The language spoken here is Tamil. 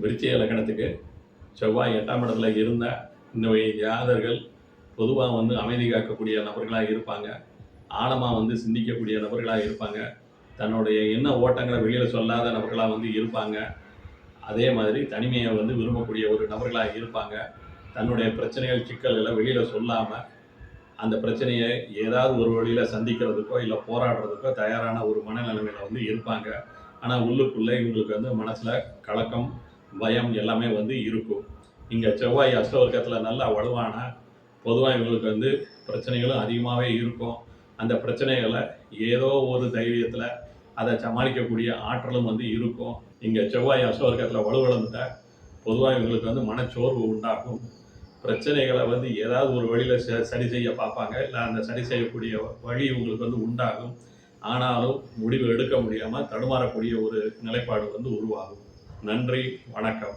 விருச்சிக இலக்கணத்துக்கு செவ்வாய் 8ஆம் இடத்துல இருந்த இந்த ஜாதகர்கள் பொதுவாக அமைதி காக்கக்கூடிய நபர்களாக இருப்பாங்க. ஆழமாக சிந்திக்கக்கூடிய நபர்களாக இருப்பாங்க. தன்னுடைய எண்ண ஓட்டங்களை வெளியில் சொல்லாத நபர்களாக இருப்பாங்க. அதே மாதிரி தனிமையை விரும்பக்கூடிய ஒரு நபர்களாக இருப்பாங்க. தன்னுடைய பிரச்சனைகள் சிக்கல்களை வெளியில் சொல்லாமல் அந்த பிரச்சனையை ஏதாவது ஒரு வழியில் சந்திக்கிறதுக்கோ இல்லை போராடுறதுக்கோ தயாரான ஒரு மனநிலைமையில் இருப்பாங்க. ஆனால் உள்ளுக்குள்ளே இவங்களுக்கு மனசில் கலக்கம், பயம் எல்லாமே இருக்கும். இங்கே செவ்வாய் அஷ்டவர்க்கத்தில் நல்லா வலுவான பொதுவாக இவங்களுக்கு பிரச்சனைகளும் அதிகமாகவே இருக்கும். அந்த பிரச்சனைகளை ஏதோ ஒரு தைரியத்தில் அதை சமாளிக்கக்கூடிய ஆற்றலும் இருக்கும். இங்கே செவ்வாய் அஷ்டவர்க்கத்தில் வலுவிழந்துட்ட பொதுவாக இவங்களுக்கு மனச்சோர்வு உண்டாகும். பிரச்சனைகளை ஏதாவது ஒரு வழியில் சரி செய்ய பார்ப்பாங்க. இல்லை அந்த சரி செய்யக்கூடிய வழி இவங்களுக்கு உண்டாகும். ஆனாலும் முடிவு எடுக்க முடியாமல் தடுமாறக்கூடிய ஒரு நிலைப்பாடு உருவாகும். நன்றி, வணக்கம்.